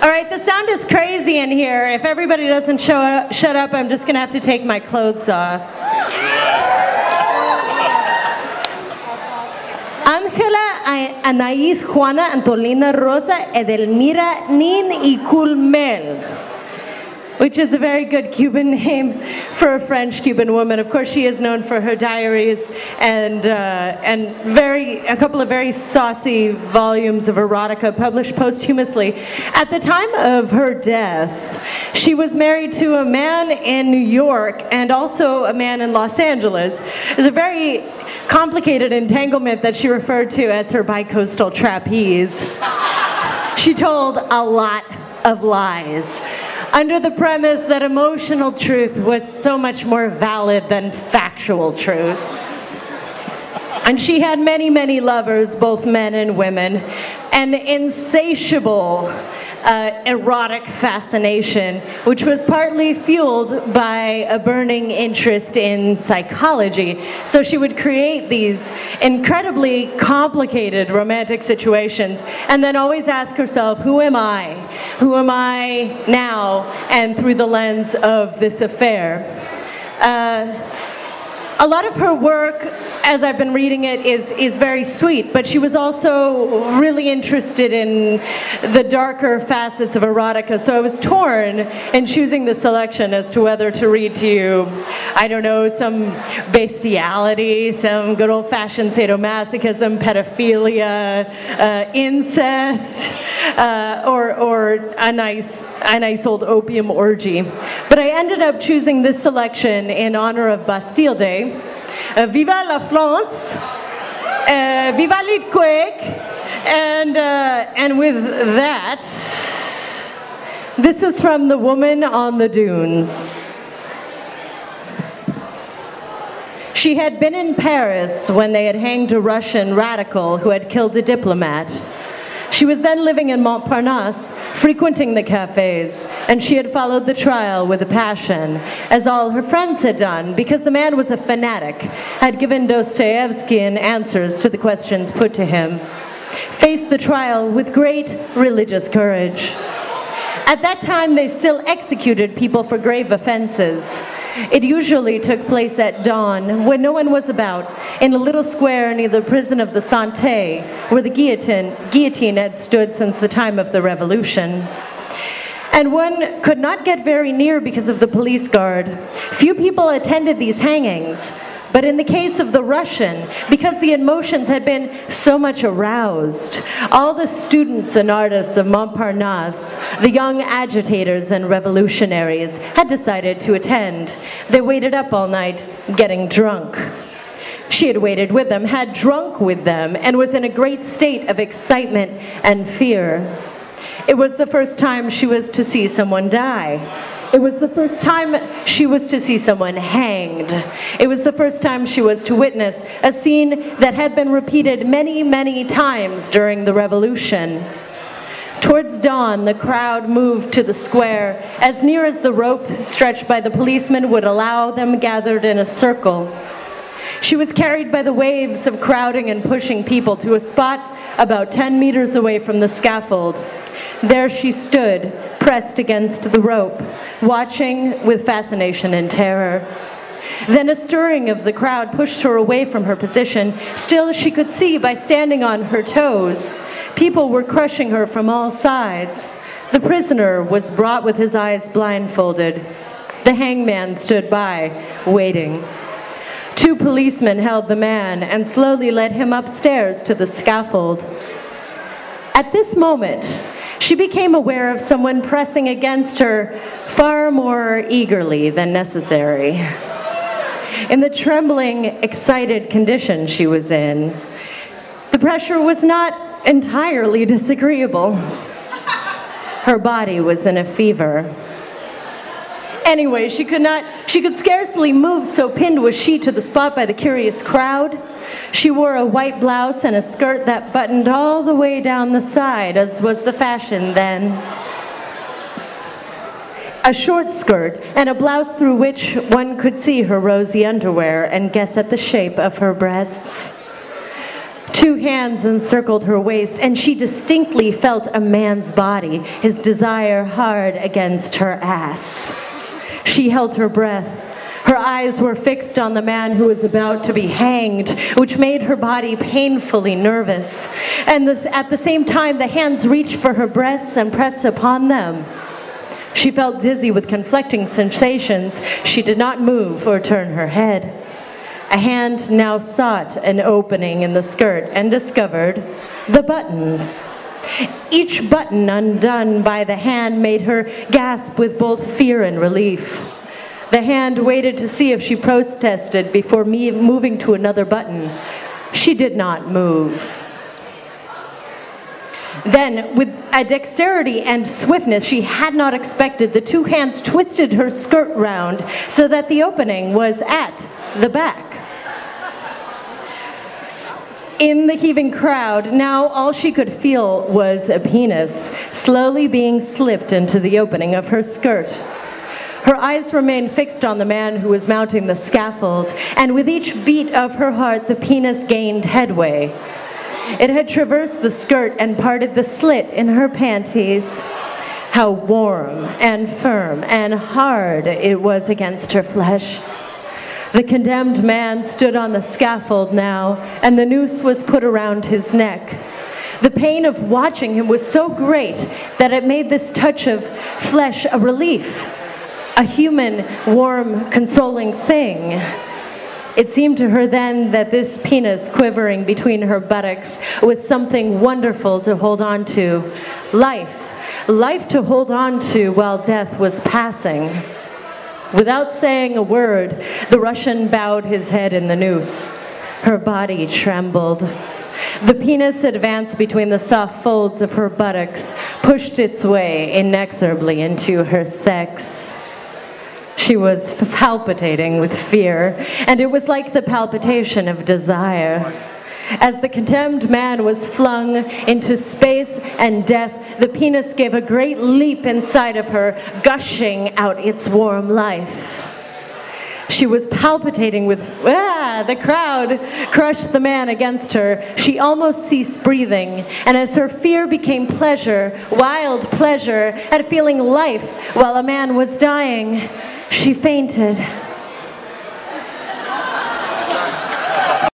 All right, the sound is crazy in here. If everybody doesn't shut up, I'm just going to have to take my clothes off. Ángela, Anaís, Juana, Antolina, Rosa, Edelmira, Nin y Culmel, which is a very good Cuban name for a French-Cuban woman. Of course, she is known for her diaries and a couple of very saucy volumes of erotica published posthumously. At the time of her death, she was married to a man in New York and also a man in Los Angeles. It was a very complicated entanglement that she referred to as her bicoastal trapeze. She told a lot of lies, under the premise that emotional truth was so much more valid than factual truth. And she had many, many lovers, both men and women, an insatiable erotic fascination, which was partly fueled by a burning interest in psychology. So she would create these incredibly complicated romantic situations and then always ask herself, who am I? Who am I now? And through the lens of this affair. A lot of her work, as I've been reading it, is very sweet, but she was also really interested in the darker facets of erotica, so I was torn in choosing the selection as to whether to read to you, I don't know, some bestiality, some good old-fashioned sadomasochism, pedophilia, incest, or a nice old opium orgy. But I ended up choosing this selection in honor of Bastille Day. Viva la France, viva l'Earthquake, and with that, this is from The Woman on the Dunes. She had been in Paris when they had hanged a Russian radical who had killed a diplomat. She was then living in Montparnasse, frequenting the cafes, and she had followed the trial with a passion, as all her friends had done, because the man was a fanatic, had given Dostoevsky answers to the questions put to him, faced the trial with great religious courage. At that time, they still executed people for grave offenses. It usually took place at dawn, when no one was about, in a little square near the prison of the Santé, where the guillotine had stood since the time of the Revolution. And one could not get very near because of the police guard. Few people attended these hangings, but in the case of the Russian, because the emotions had been so much aroused, all the students and artists of Montparnasse, the young agitators and revolutionaries, had decided to attend. They waited up all night, getting drunk. She had waited with them, had drunk with them, and was in a great state of excitement and fear. It was the first time she was to see someone die. It was the first time she was to see someone hanged. It was the first time she was to witness a scene that had been repeated many, many times during the Revolution. Towards dawn, the crowd moved to the square, as near as the rope stretched by the policemen would allow them, gathered in a circle. She was carried by the waves of crowding and pushing people to a spot about 10 meters away from the scaffold. There she stood, pressed against the rope, watching with fascination and terror. Then a stirring of the crowd pushed her away from her position. Still, she could see by standing on her toes. People were crushing her from all sides. The prisoner was brought with his eyes blindfolded. The hangman stood by, waiting. 2 policemen held the man and slowly led him upstairs to the scaffold. At this moment, she became aware of someone pressing against her far more eagerly than necessary. In the trembling, excited condition she was in, the pressure was not entirely disagreeable. Her body was in a fever. Anyway, she could scarcely move, so pinned was she to the spot by the curious crowd. She wore a white blouse and a skirt that buttoned all the way down the side, as was the fashion then. A short skirt and a blouse through which one could see her rosy underwear and guess at the shape of her breasts. Two hands encircled her waist, and she distinctly felt a man's body, his desire hard against her ass. She held her breath. Her eyes were fixed on the man who was about to be hanged, which made her body painfully nervous. And at the same time, the hands reached for her breasts and pressed upon them. She felt dizzy with conflicting sensations. She did not move or turn her head. A hand now sought an opening in the skirt and discovered the buttons. Each button undone by the hand made her gasp with both fear and relief. The hand waited to see if she protested before moving to another button. She did not move. Then, with a dexterity and swiftness she had not expected, the two hands twisted her skirt round so that the opening was at the back. In the heaving crowd, now all she could feel was a penis slowly being slipped into the opening of her skirt. Her eyes remained fixed on the man who was mounting the scaffold, and with each beat of her heart, the penis gained headway. It had traversed the skirt and parted the slit in her panties. How warm and firm and hard it was against her flesh. The condemned man stood on the scaffold now, and the noose was put around his neck. The pain of watching him was so great that it made this touch of flesh a relief, a human, warm, consoling thing. It seemed to her then that this penis quivering between her buttocks was something wonderful to hold on to. Life to hold on to while death was passing. Without saying a word, the Russian bowed his head in the noose. Her body trembled. The penis advanced between the soft folds of her buttocks, pushed its way inexorably into her sex. She was palpitating with fear, and it was like the palpitation of desire. As the condemned man was flung into space and death, the penis gave a great leap inside of her, gushing out its warm life. She was palpitating with, the crowd crushed the man against her. She almost ceased breathing, and as her fear became pleasure, wild pleasure at feeling life while a man was dying, she fainted.